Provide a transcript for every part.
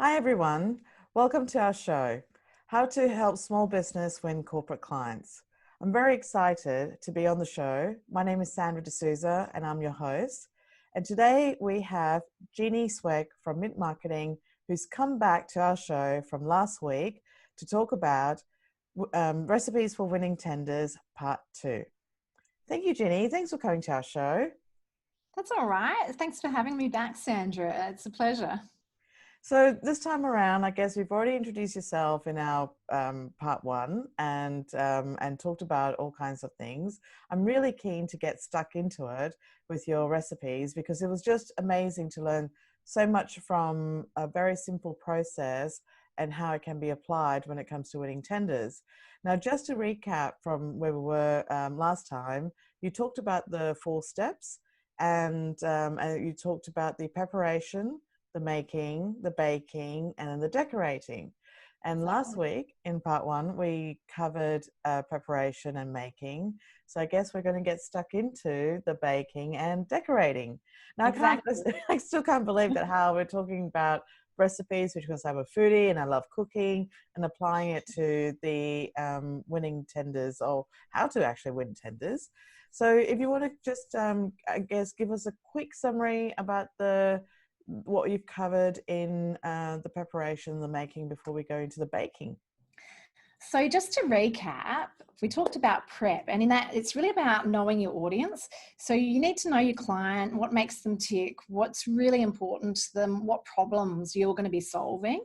Hi everyone, welcome to our show, How to Help Small Business Win Corporate Clients. I'm very excited to be on the show. My name is Sandra D'Souza and I'm your host. And today we have Jeanne from Mint Marketing, who's come back to our show from last week to talk about Recipes for Winning Tenders Part 2. Thank you, Jeanne. Thanks for coming to our show. That's all right. Thanks for having me back, Sandra. It's a pleasure. So this time around, I guess you've already introduced yourself in our part one and talked about all kinds of things. I'm really keen to get stuck into it with your recipes because it was just amazing to learn so much from a very simple process and how it can be applied when it comes to winning tenders. Now, just to recap from where we were last time, you talked about the 4 steps and you talked about the preparation, the making, the baking, and then the decorating. And last week in part 1, we covered preparation and making. So I guess we're going to get stuck into the baking and decorating. Now, I still can't believe that how we're talking about recipes, which because I'm a foodie and I love cooking, and applying it to the winning tenders or how to actually win tenders. So if you want to just, I guess, give us a quick summary about what you've covered in the preparation, the making, before we go into the baking. So just to recap, we talked about prep, and in that it's really about knowing your audience. So you need to know your client, what makes them tick, what's really important to them, what problems you're going to be solving.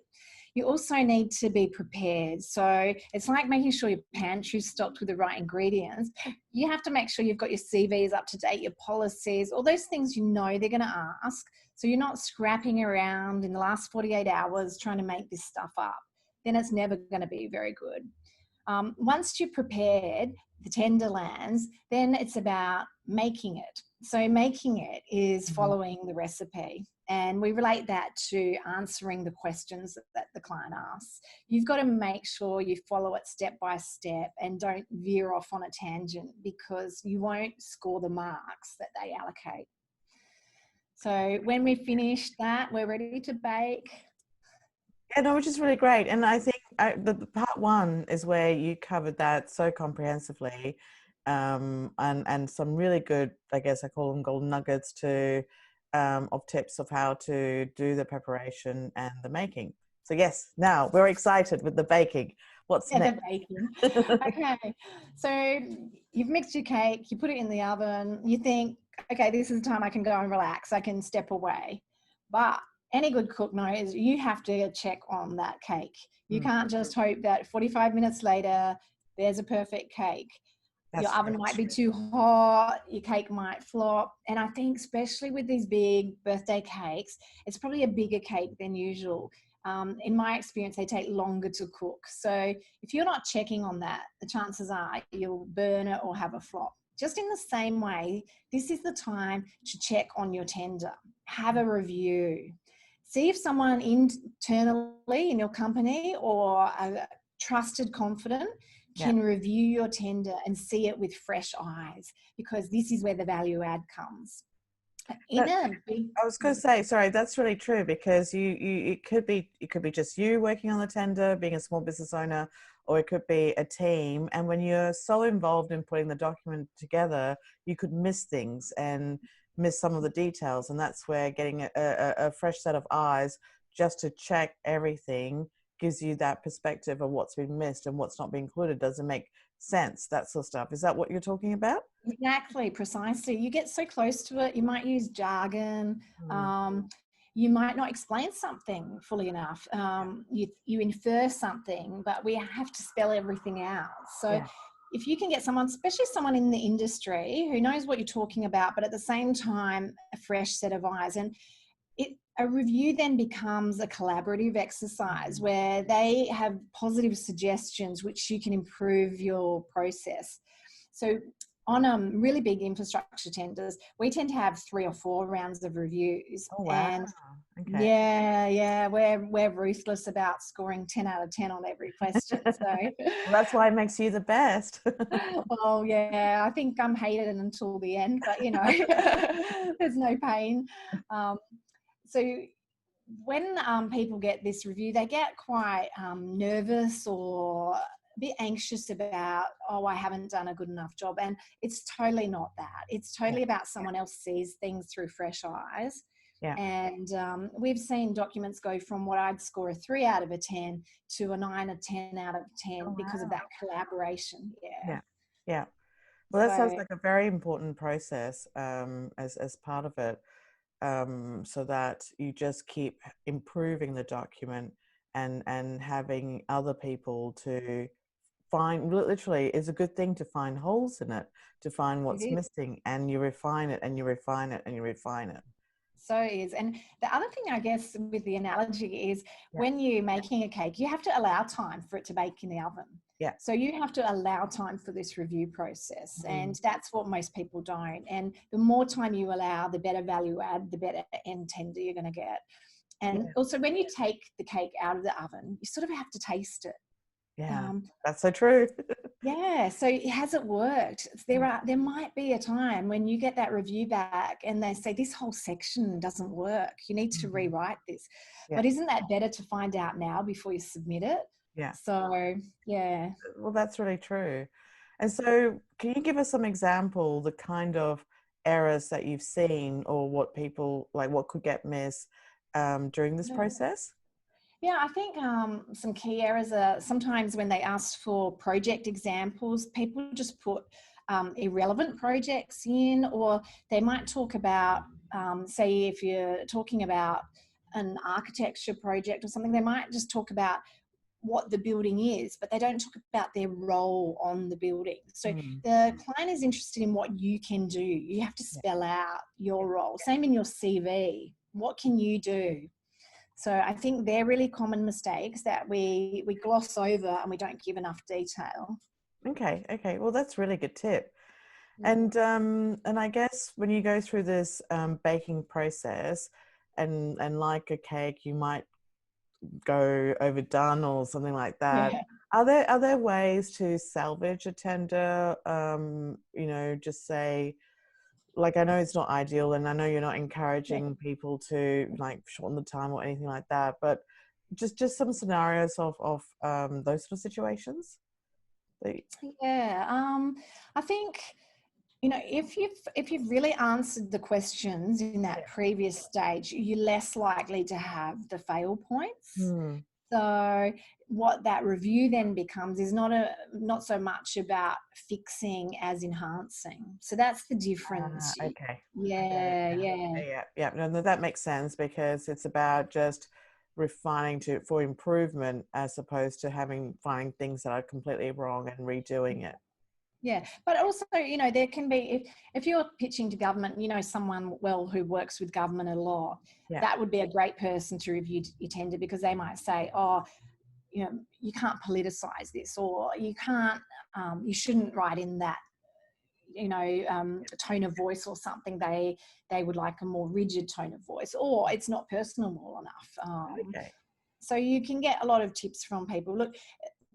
You also need to be prepared. So it's like making sure your pantry's stocked with the right ingredients. You have to make sure you've got your CVs up to date, your policies, all those things you know they're going to ask. So you're not scrapping around in the last 48 hours trying to make this stuff up. Then it's never going to be very good. Once you're prepared, the tender lands, then it's about making it. So making it is following the recipe. And we relate that to answering the questions that the client asks. You've got to make sure you follow it step by step and don't veer off on a tangent because you won't score the marks that they allocate. So when we finish that, we're ready to bake. Yeah, no, which is really great. And I think the part 1 is where you covered that so comprehensively, and some really good, I guess I call them golden nuggets of tips of how to do the preparation and the making. So yes, now we're excited with the baking. What's next? The baking. Okay, so you've mixed your cake, you put it in the oven, you think, okay, this is the time I can go and relax, I can step away. But any good cook knows you have to check on that cake. You can't just hope that 45 minutes later, there's a perfect cake. Your oven might be too hot, your cake might flop. And I think especially with these big birthday cakes, it's probably a bigger cake than usual. In my experience, they take longer to cook. So if you're not checking on that, the chances are you'll burn it or have a flop. Just in the same way, this is the time to check on your tender. Have a review. See if someone internally in your company or a trusted confidant can review your tender and see it with fresh eyes, because this is where the value add comes. I was going to say, sorry, that's really true, because it could be just you working on the tender, being a small business owner, or it could be a team. And when you're so involved in putting the document together, you could miss things and miss some of the details. And that's where getting a fresh set of eyes just to check everything gives you that perspective of what's been missed and what's not being included. Does it make sense? That sort of stuff. Is that what you're talking about? Exactly, precisely. You get so close to it, you might use jargon. You might not explain something fully enough. You infer something, but we have to spell everything out. So if you can get someone, especially someone in the industry who knows what you're talking about, but at the same time, a fresh set of eyes. And a review then becomes a collaborative exercise where they have positive suggestions which you can improve your process. So on really big infrastructure tenders, we tend to have 3 or 4 rounds of reviews. Oh, wow. And we're ruthless about scoring 10 out of 10 on every question. So well, that's why it makes you the best. Well, yeah, I think I'm hated until the end, but there's no pain. So when people get this review, they get quite nervous or a bit anxious about, oh, I haven't done a good enough job. And it's totally not that. It's Yeah. totally about someone else sees things through fresh eyes. Yeah. And we've seen documents go from what I'd score a 3 out of a 10 to a 9 or 10 out of 10 Oh, because of wow. that collaboration. Yeah. Yeah. Yeah. Well, that sounds So like a very important process as part of it, so that you just keep improving the document and having other people to find. Literally, it's a good thing to find holes in it, to find it what's is. missing, and you refine it and you refine it and you refine it. So is. And the other thing, I guess, with the analogy is Yeah. when you're making a cake, you have to allow time for it to bake in the oven. Yeah. So you have to allow time for this review process. Mm. And that's what most people don't. And the more time you allow, the better value add, the better end tender you're going to get. And Yeah. also, when you take the cake out of the oven, you sort of have to taste it. Yeah. Um, That's so true. yeah, so has it worked? There might be a time when you get that review back and they say this whole section doesn't work. You need to Mhm. rewrite this. Yeah. But isn't that better to find out now before you submit it? Yeah. So yeah. Well, that's really true. And so, can you give us some example, the kind of errors that you've seen, or what people like, what could get missed during this Yeah. process? Yeah, I think some key errors are sometimes when they ask for project examples, people just put irrelevant projects in, or they might talk about, say, if you're talking about an architecture project or something, they might just talk about what the building is, but they don't talk about their role on the building. So Mm. the client is interested in what you can do. You have to Yeah. spell out Yeah. your role. Same in your CV. What can you do? So I think they're really common mistakes that we gloss over and we don't give enough detail. Okay. Okay. Well, that's a really good tip. Yeah. And I guess when you go through this baking process, and like a cake, you might go overdone or something like that. Yeah. Are there ways to salvage a tender? Just say, like, I know it's not ideal, and I know you're not Yeah. encouraging people to like shorten the time or anything like that, but just some scenarios of those sort of situations. that- Yeah. I think, if you've really answered the questions in that yeah. previous stage, you're less likely to have the fail points. Hmm. So what that review then becomes is not so much about fixing as enhancing. So that's the difference. Okay. I get it Yeah, now. yeah. Yeah, yeah, yeah. No, that makes sense, because it's about just refining for improvement, as opposed to finding things that are completely wrong and redoing it. Yeah, but also, there can be, if you're pitching to government, someone well who works with government a lot, Yeah. that would be a great person to review your tender, because they might say, oh, you can't politicize this, or you shouldn't write in that, tone of voice or something. They would like a more rigid tone of voice, or it's not personal enough. Okay. So you can get a lot of tips from people. Look,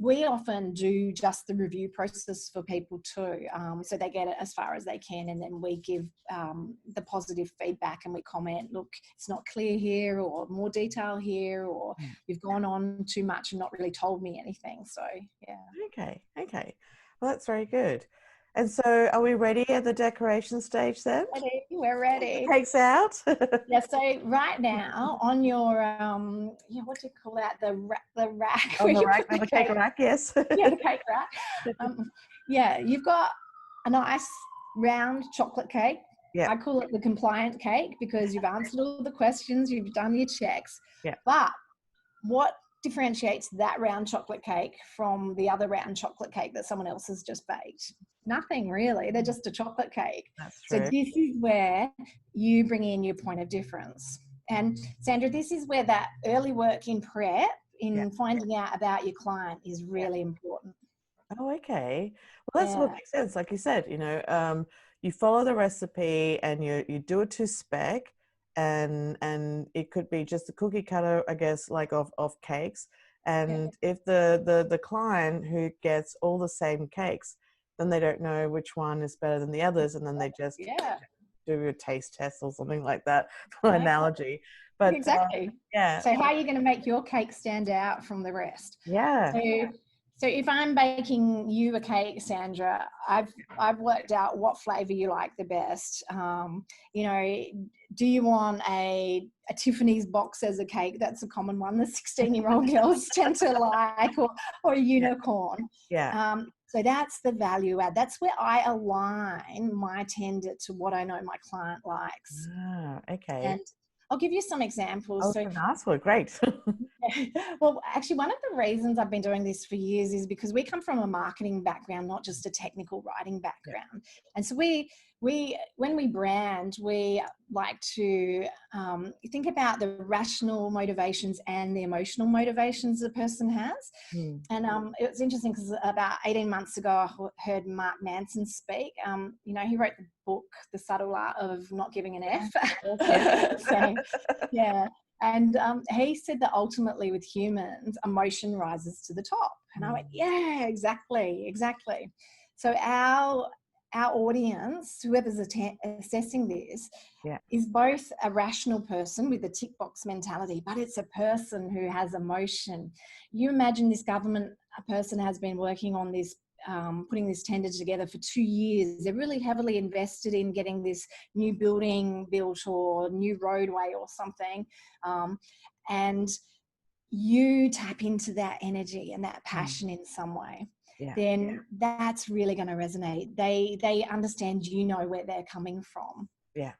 we often do just the review process for people too. So they get it as far as they can, and then we give the positive feedback and we comment, look, it's not clear here, or more detail here, or Yeah. you've gone on too much and not really told me anything. So, yeah. Okay. Okay. Well, that's very good. And so, are we ready at the decoration stage then? Ready? We're Get the ready. cakes out. Yeah, so right now on your, what do you call that? The rack On where the you rack, put on the the cake cake. rack, yes. Yeah, the cake rack. Yeah, you've got a nice round chocolate cake. Yeah. I call it the compliant cake because you've answered all the questions, you've done your checks. Yeah. But what differentiates that round chocolate cake from the other round chocolate cake that someone else has just baked? Nothing really. They're just a chocolate cake. That's So true. this is where you bring in your point of difference. And Sandra, this is where that early work in prep, Yeah. in finding out about your client, is Yeah. really important. Oh, okay. Well, that's what Yeah. makes sense. Like you said, you follow the recipe and you do it to spec, and it could be just a cookie cutter, I guess, like of cakes. Yeah. And if the client who gets all the same cakes, then they don't know which one is better than the others, and then they just Yeah. do a taste test or something like that, for Okay. analogy. But Exactly. yeah, So how are you going to make your cake stand out from the rest? yeah. So if I'm baking you a cake, Sandra, I've worked out what flavor you like the best. You know, do you want a Tiffany's box as a cake? That's a common one. The 16-year-old girls tend to like, or a Yeah. unicorn. Yeah. So that's the value add. That's where I align my tender to what I know my client likes. Ah, okay. And I'll give you some I examples. was So going to ask for it. Great. well, actually, one of the reasons I've been doing this for years is because we come from a marketing background, not just a technical writing Yeah. background. And so we when we brand, we like to think about the rational motivations and the emotional motivations a person has. Hmm. And it was interesting because about 18 months ago, I heard Mark Manson speak. You know, he wrote the book, The Subtle Art of Not Giving an F. Yes. So, yeah. And he said that ultimately with humans, emotion rises to the top. And I went, yeah, exactly, exactly. So our audience, whoever's assessing this, Yeah. is both a rational person with a tick box mentality, but it's a person who has emotion. You imagine this government, a person has been working on this, putting this tender together for 2 years. They're really heavily invested in getting this new building built or new roadway or something. And you tap into that energy and that passion in some way, Yeah. then that's really going to resonate. They understand, you know, where they're coming from. Yeah.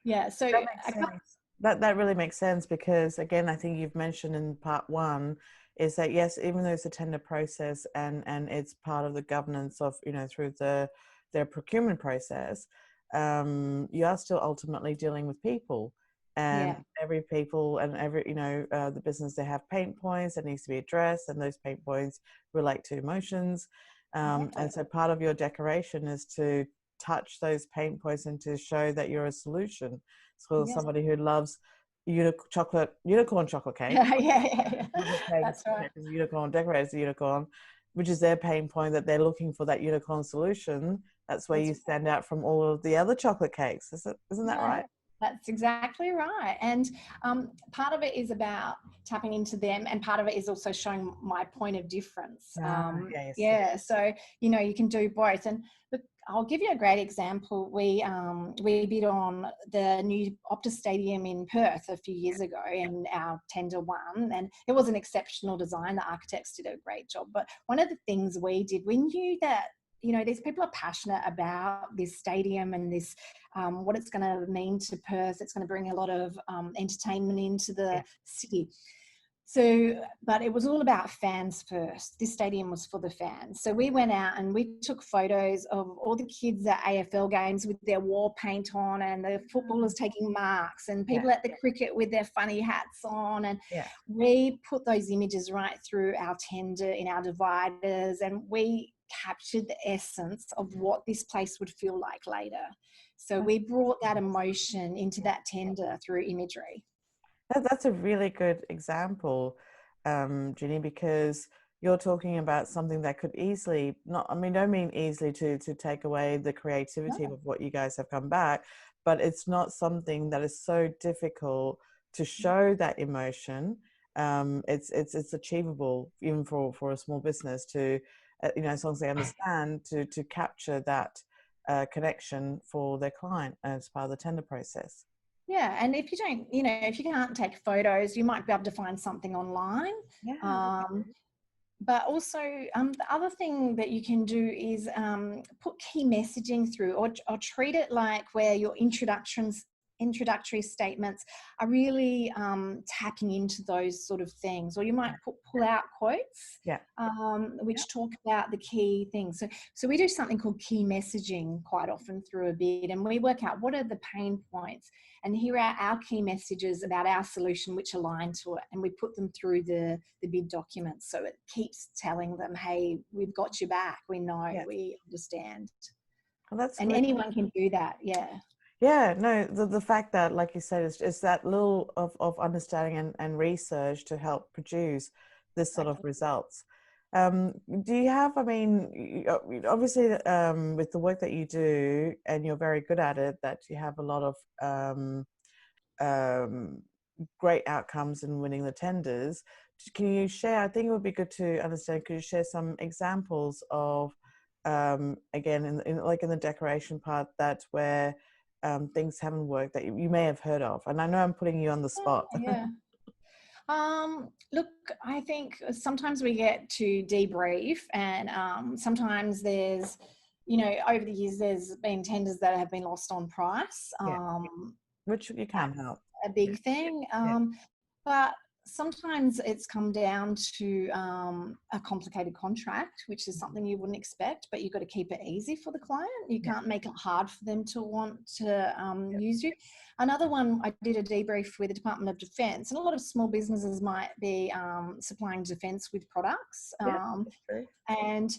Yeah. So That makes sense. That really makes sense because again, I think you've mentioned in part one is that yes, even though it's a tender process and it's part of the governance of, you know, through their procurement process, you are still ultimately dealing with people, and yeah, every people and every, you know, the business, they have pain points that needs to be addressed, and those pain points relate to emotions, exactly. and so part of your decoration is to touch those pain points and to show that you're a solution. So Yes. somebody who loves unicorn chocolate cake, Yeah. chocolate cake That's right. is a unicorn, decorated as a unicorn, which is their pain point, that they're looking for that unicorn solution. That's where you That's stand out from all of the other chocolate cakes. Isn't that yeah. right? That's exactly right. And part of it is about tapping into them, and part of it is also showing my point of difference. Ah, yes, yes. Yeah. So, you know, you can do both. And look, I'll give you a great example. We bid on the new Optus Stadium in Perth a few years ago, and our tender won. And it was an exceptional design. The architects did a great job. But one of the things we did, we knew that, you know, these people are passionate about this stadium and this, what it's going to mean to Perth. It's going to bring a lot of entertainment into the Yeah. city. So, but it was all about fans first. This stadium was for the fans. So we went out and we took photos of all the kids at AFL games with their war paint on, and the footballers taking marks, and Yeah. people at the cricket with their funny hats on. And Yeah. we put those images right through our tender in our dividers, and we captured the essence of what this place would feel like later. So we brought that emotion into that tender through imagery. That's a really good example, Ginny, because you're talking about something that could easily not, I mean, don't mean easily to take away the creativity No. of what you guys have come back, but it's not something that is so difficult to show that emotion. It's achievable even for a small business to, you know, as long as they understand to capture that connection for their client as part of the tender process. Yeah, and if you don't, you know, if you can't take photos, you might be able to find something online. Yeah. Um, but also, the other thing that you can do is put key messaging through, or treat it like where your introductory statements are really tapping into those sort of things. Or you might pull out quotes, Yeah. which talk about the key things. So we do something called key messaging quite often through a bid, and we work out what are the pain points, and here are our key messages about our solution which align to it, and we put them through the bid documents, so it keeps telling them, hey, we've got your back, we know, Yeah. we understand. Well, that's And really, anyone can do that. yeah, no, the fact that, like you said, is that little of understanding and research to help produce this sort of Exactly. results. Do you have, I mean, obviously, with the work that you do, and you're very good at it, that you have a lot of great outcomes in winning the tenders. Can you share, I think it would be good to understand, could you share some examples of, again, like in the decoration part, that where things haven't worked that you may have heard of? And I know I'm putting you on the spot. Yeah. Look, I think sometimes we get to debrief, and sometimes there's, over the years, there's been tenders that have been lost on price. Yeah, which you can't help. A big thing. Yeah. But sometimes it's come down to a complicated contract, which is something you wouldn't expect, but you've got to keep it easy for the client. You can't make it hard for them to want to use you. Another one, I did a debrief with the Department of Defence, and a lot of small businesses might be supplying defence with products. That's true. And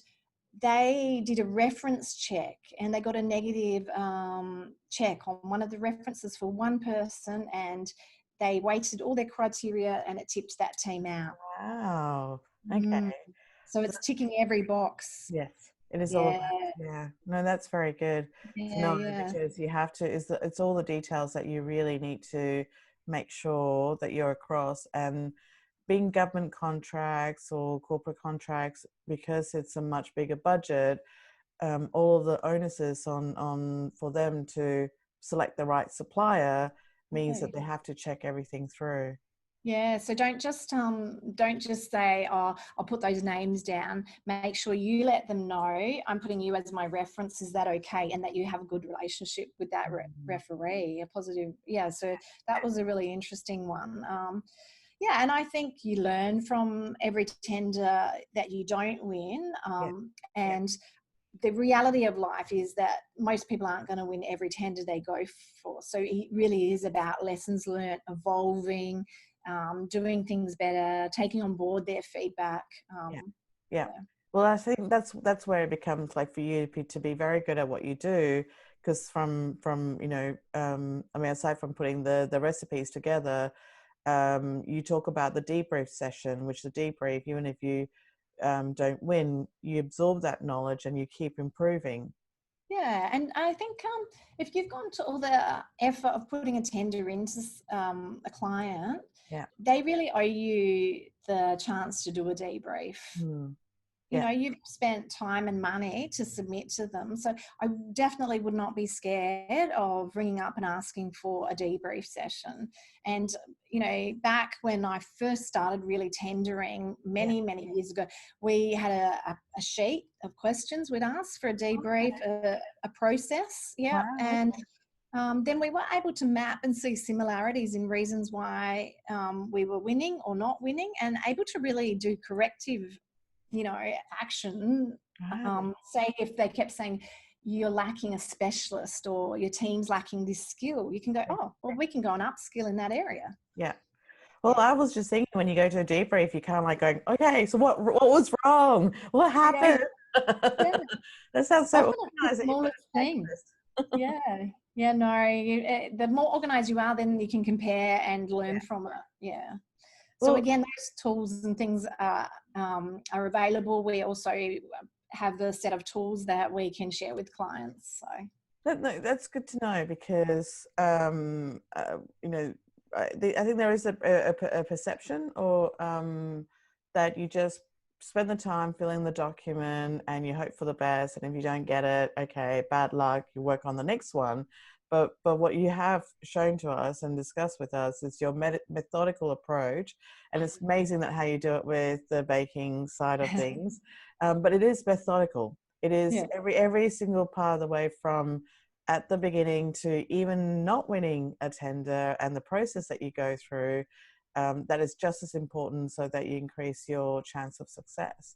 they did a reference check, and they got a negative check on one of the references for one person, and they weighted all their criteria and it tipped that team out. Wow. Okay. So it's ticking every box. Yes, it is all Yeah. about, yeah. No, that's very good to know, because you have to, it's all the details that you really need to make sure that you're across. And being government contracts or corporate contracts, because it's a much bigger budget, all of the onuses on for them to select the right supplier means that they have to check everything through. Yeah, so don't just say, oh, I'll put those names down. Make sure you let them know, I'm putting you as my reference. Is that okay? And that you have a good relationship with that referee, a positive. Yeah, so that was a really interesting one. Yeah, and I think you learn from every tender that you don't win. And the reality of life is that most people aren't going to win every tender they go for. So it really is about lessons learned, evolving, doing things better, taking on board their feedback. Yeah. Well, I think that's where it becomes, like, for you to be very good at what you do, because from I mean, aside from putting the recipes together, you talk about the debrief session, which the debrief, even if you don't win, you absorb that knowledge and you keep improving. Yeah, and I think if you've gone to all the effort of putting a tender into a client, they really owe you the chance to do a debrief. You've spent time and money to submit to them. So I definitely would not be scared of ringing up and asking for a debrief session. And, back when I first started really tendering many years ago, we had a sheet of questions we'd ask for a debrief, a process. Yeah. Wow. And then we were able to map and see similarities in reasons why we were winning or not winning, and able to really do corrective action. Say if they kept saying you're lacking a specialist or your team's lacking this skill, you can go, oh, well, we can go and upskill in that area. Yeah. Well, I was just thinking, when you go to a debrief, you kind of like going, okay, so what was wrong? What happened? Yeah. That sounds so organized. The smallest thing. Yeah, no, the more organized you are, then you can compare and learn from it. Yeah. So again, those tools and things are available. We also have the set of tools that we can share with clients. So that's good to know, because I think there is a perception, or that you just spend the time filling the document and you hope for the best, and if you don't get it, okay, bad luck, you work on the next one. But what you have shown to us and discussed with us is your methodical approach, and it's amazing that how you do it with the baking side of things. But it is methodical. It is every single part of the way, from at the beginning to even not winning a tender, and the process that you go through, that is just as important, so that you increase your chance of success.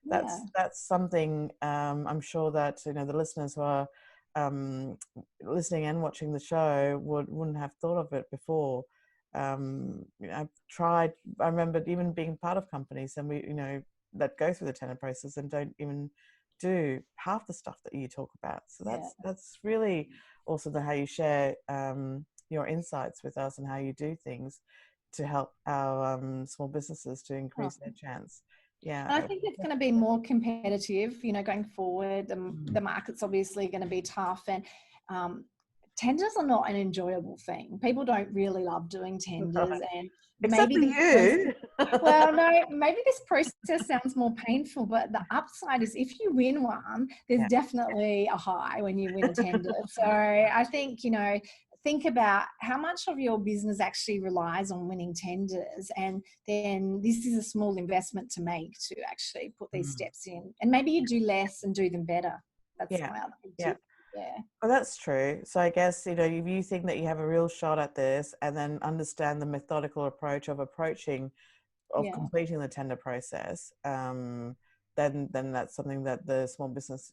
That's something I'm sure that the listeners who are listening and watching the show wouldn't have thought of it before. I've tried. I remember even being part of companies, and we that go through the tender process and don't even do half the stuff that you talk about. So that's really also how you share your insights with us, and how you do things to help our small businesses to increase their chance. Yeah, and I think it's going to be more competitive, going forward. The market's obviously going to be tough, and tenders are not an enjoyable thing. People don't really love doing tenders, Right. and Except maybe for this process, you. well, no, maybe this process sounds more painful, but the upside is if you win one, there's Yeah. definitely a high when you win a tender. So I think, think about how much of your business actually relies on winning tenders, and then this is a small investment to make to actually put these Mm. steps in, and maybe you do less and do them better. That's Yeah. my other big Yeah. tip. Yeah. Well, that's true. So I guess, if you think that you have a real shot at this and then understand the methodical approach of Yeah. completing the tender process, then that's something that the small business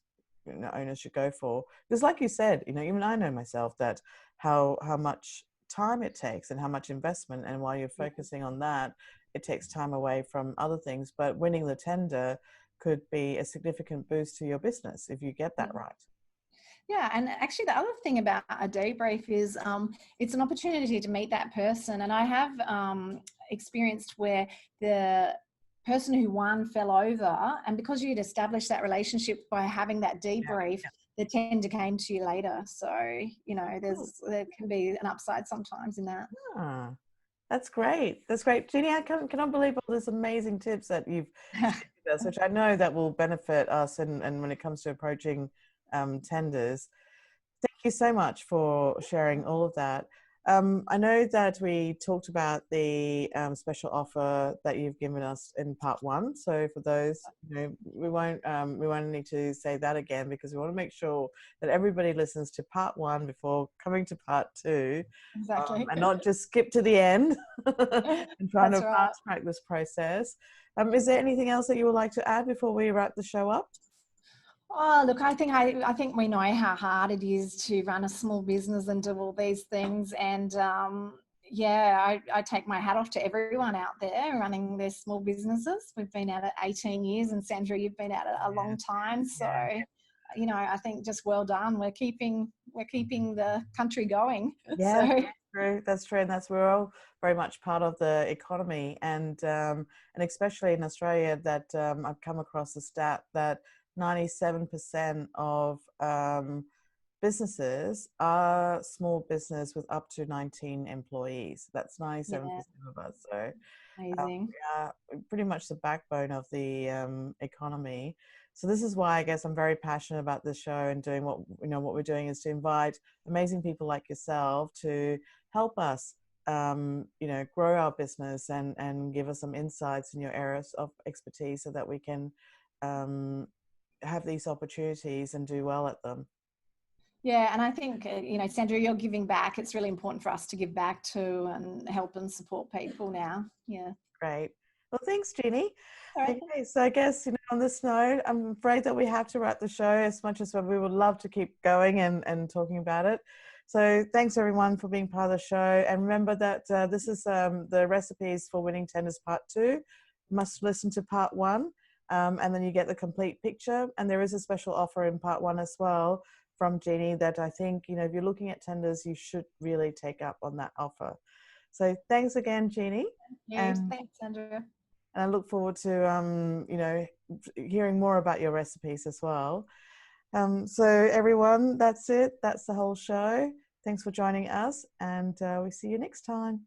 owners should go for. Because like you said, even I know myself that how much time it takes and how much investment, and while you're Yeah. focusing on that, it takes time away from other things. But winning the tender could be a significant boost to your business if you get that Yeah. right. Yeah, and actually, the other thing about a debrief is it's an opportunity to meet that person. And I have experienced where the person who won fell over, and because you'd established that relationship by having that debrief, Yeah. the tender came to you later. So Cool. there can be an upside sometimes in that. Ah, that's great. That's great. Jeannie, I cannot believe all these amazing tips that you've shared with us, which I know that will benefit us and when it comes to approaching tenders. Thank you so much for sharing all of that. I know that we talked about the special offer that you've given us in part one. So for those, we won't need to say that again, because we want to make sure that everybody listens to part one before coming to part two, Exactly. and not just skip to the end and trying That's to right. fast track this process. Is there anything else that you would like to add before we wrap the show up? Oh, look, I think we know how hard it is to run a small business and do all these things. And yeah, I take my hat off to everyone out there running their small businesses. We've been at it 18 years, and Sandra, you've been at it a long time. So, Yeah. I think just well done. We're keeping the country going. Yeah, So true. That's true, and we're all very much part of the economy, and especially in Australia, that I've come across the stat that 97% of businesses are small business with up to 19 employees. That's yeah, 97% of us. So amazing. we are pretty much the backbone of the economy. So this is why I guess I'm very passionate about this show and doing what we're doing is to invite amazing people like yourself to help us, grow our business and give us some insights in your areas of expertise so that we can um, have these opportunities and do well at them. Yeah, and I think, Sandra, you're giving back. It's really important for us to give back to and help and support people now. Yeah. Great. Well, thanks, Jeannie. All right. Okay, so I guess, on this note, I'm afraid that we have to wrap the show, as much as we would love to keep going and talking about it. So thanks, everyone, for being part of the show. And remember that this is the recipes for winning tenders part two. You must listen to part one, and then you get the complete picture. And there is a special offer in part one as well from Jeannie that I think, if you're looking at tenders, you should really take up on that offer. So thanks again, Jeannie. Yeah, And thanks, Sandra. I look forward to hearing more about your recipes as well. So everyone, that's it. That's the whole show. Thanks for joining us, and we see you next time.